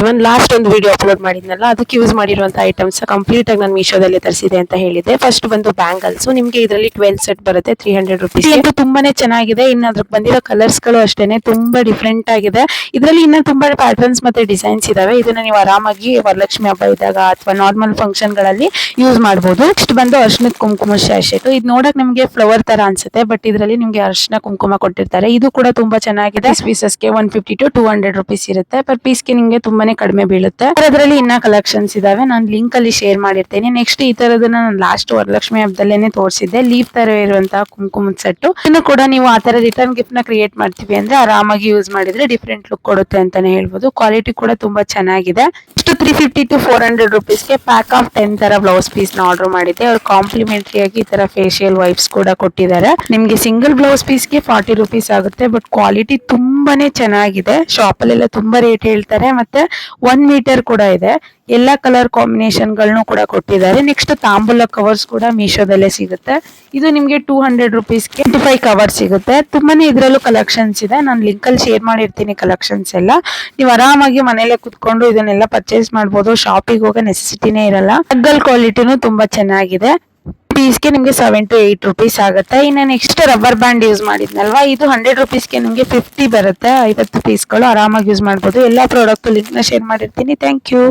Everyone, last ಒಂದು video upload ಮಾಡಿದ್ನಲ್ಲ, ಅದಕ್ಕೆ ಯೂಸ್ ಮಾಡಿರುವಂತ ಐಟಮ್ಸ್ ಕಂಪ್ಲೀಟ್ ಆಗಿ ನಾನು ಮೀಶೋದಲ್ಲಿ ತರಿಸಿದೆ ಅಂತ ಹೇಳಿದೆ. ಫಸ್ಟ್ ಬಂದು ಬ್ಯಾಂಗಲ್ಸ್, ನಿಮ್ಗೆ ಇದರಲ್ಲಿ 12 ಸೆಟ್ ಬರುತ್ತೆ 300 ರುಪೀಸ್. ಇದು ತುಂಬಾನೇ ಚೆನ್ನಾಗಿದೆ. ಇನ್ನು ಅದ್ರಲ್ಲಿ ಬಂದಿರೋ ಕಲರ್ಸ್ ಗಳು ಅಷ್ಟೇನೆ ತುಂಬಾ ಡಿಫ್ರೆಂಟ್ ಆಗಿದೆ. ಇದರಲ್ಲಿ ಇನ್ನ ತುಂಬಾ ಪ್ಯಾಟರ್ನ್ಸ್ ಮತ್ತೆ ಡಿಸೈನ್ಸ್ ಇದಾವೆ. ಇದನ್ನ ನೀವು ಆರಾಮಾಗಿ ವರಲಕ್ಷ್ಮಿ ಹಬ್ಬ ಇದ್ದಾಗ ಅಥವಾ ನಾರ್ಮಲ್ ಫಂಕ್ಷನ್ ಗಳಲ್ಲಿ ಯೂಸ್ ಮಾಡಬಹುದು. ನೆಕ್ಸ್ಟ್ ಬಂದು ಅರ್ಶಿನದ ಕುಂಕುಮ ಶಾಶೆಟ್. ಇದು ನೋಡಕ್ ನಿಮ್ಗೆ ಫ್ಲವರ್ ತರ ಅನ್ಸುತ್ತೆ, ಬಟ್ ಇದರಲ್ಲಿ ನಿಮ್ಗೆ ಅರ್ಶಿನ ಕುಂಕುಮ ಕೊಟ್ಟಿರ್ತಾರೆ. ಇದು ಕೂಡ ತುಂಬಾ ಚೆನ್ನಾಗಿದೆ. ಪೀಸಸ್ಗೆ 150 to 200 ರುಪೀಸ್ ಇರುತ್ತೆ. ಪರ್ ಪೀಸ್ಗೆ ನಿಮ್ಗೆ ತುಂಬಾನೇ ಕಡಿಮೆ ಬೀಳುತ್ತೆ. ಅದರಲ್ಲಿ ಇನ್ನ ಕಲೆಕ್ಷನ್ಸ್ ಇದಾವೆ, ನಾನು ಲಿಂಕ್ ಅಲ್ಲಿ ಶೇರ್ ಮಾಡಿರ್ತೇನೆ. ನೆಕ್ಸ್ಟ್ ಈ ತರದನ್ನ ನಾನು ಲಾಸ್ಟ್ ವರಲಕ್ಷ್ಮಿ ಹಬ್ಬದಲ್ಲೇನೆ ತೋರಿಸಿದ್ದೆ, ಲೀಫ್ ತರ ಇರುವಂತಹ ಕುಂಕುಮದ ಸೆಟ್. ಇನ್ನು ಕೂಡ ನೀವು ಆ ತರ ರಿಟರ್ನ್ ಗಿಫ್ಟ್ ನ ಕ್ರಿಯೇಟ್ ಮಾಡ್ತೀವಿ ಅಂದ್ರೆ ಆರಾಮಾಗಿ ಯೂಸ್ ಮಾಡಿದ್ರೆ ಡಿಫ್ರೆಂಟ್ ಲುಕ್ ಕೊಡುತ್ತೆ ಅಂತಾನೆ ಹೇಳ್ಬೋದು. ಕ್ವಾಲಿಟಿ ಕೂಡ ತುಂಬಾ ಚೆನ್ನಾಗಿದೆ. ಇಷ್ಟು 350 to 400 ರುಪೀಸ್ಗೆ ಪ್ಯಾಕ್ ಆಫ್ 10 ತರ ಬ್ಲೌಸ್ ಪೀಸ್ ನ ಆರ್ಡರ್ ಮಾಡಿದ್ದೆ. ಅವ್ರು ಕಾಂಪ್ಲಿಮೆಂಟರಿ ಆಗಿ ಈ ತರ ಫೇಶಿಯಲ್ ವೈಪ್ಸ್ ಕೂಡ ಕೊಟ್ಟಿದ್ದಾರೆ. ನಿಮ್ಗೆ ಸಿಂಗಲ್ ಬ್ಲೌಸ್ ಪೀಸ್ಗೆ 40 ರುಪೀಸ್ ಆಗುತ್ತೆ, ಬಟ್ ಕ್ವಾಲಿಟಿ ತುಂಬಾನೇ ಚೆನ್ನಾಗಿದೆ. ಶಾಪ್ ಅಲ್ಲೆಲ್ಲ ತುಂಬಾ ರೇಟ್ ಹೇಳ್ತಾರೆ. ಮತ್ತೆ 1 ಮೀಟರ್ ಕೂಡ ಇದೆ. ಎಲ್ಲಾ ಕಲರ್ ಕಾಂಬಿನೇಷನ್ ಗಳನ್ನು ಕೂಡ ಕೊಟ್ಟಿದ್ದಾರೆ. ನೆಕ್ಸ್ಟ್ ತಾಂಬೂಲ ಕವರ್ಸ್ ಕೂಡ ಮೀಶೋದಲ್ಲೇ ಸಿಗುತ್ತೆ. ಇದು ನಿಮ್ಗೆ 200 ರುಪೀಸ್ಗೆ 25 ಕವರ್ ಸಿಗುತ್ತೆ. ತುಂಬಾನೇ ಇದರಲ್ಲೂ ಕಲೆಕ್ಷನ್ಸ್ ಇದೆ. ನಾನು ಲಿಂಕ್ ಅಲ್ಲಿ ಶೇರ್ ಮಾಡಿರ್ತೀನಿ ಕಲೆಕ್ಷನ್ಸ್ ಎಲ್ಲ. ನೀವು ಆರಾಮಾಗಿ ಮನೇಲೆ ಕುತ್ಕೊಂಡು ಇದನ್ನೆಲ್ಲ ಪರ್ಚೇಸ್ ಮಾಡಬಹುದು. ಶಾಪಿಗೆ ಹೋಗೋ ನೆಸೆಸಿಟಿನೇ ಇರಲ್ಲ. ಮಗ್ಗಲ್ ಕ್ವಾಲಿಟಿನೂ ತುಂಬಾ ಚೆನ್ನಾಗಿದೆ. ಪೀಸ್ಗೆ ನಿಮ್ಗೆ 7 to 8 ರುಪೀಸ್ ಆಗುತ್ತೆ. ಇನ್ನು ನೆಕ್ಸ್ಟ್ ರಬ್ಬರ್ ಬ್ಯಾಂಡ್ ಯೂಸ್ ಮಾಡಿದ್ನಲ್ವಾ, ಇದು 100 ರುಪೀಸ್ಗೆ ನಿಮ್ಗೆ 50 ಬರುತ್ತೆ. 50 ಪೀಸ್ಗಳು ಆರಾಮಾಗಿ ಯೂಸ್ ಮಾಡಬಹುದು. ಎಲ್ಲಾ ಪ್ರಾಡಕ್ಟ್ ಲಿಂಕ್ ನ ಶೇರ್ ಮಾಡಿರ್ತೀನಿ. Thank you.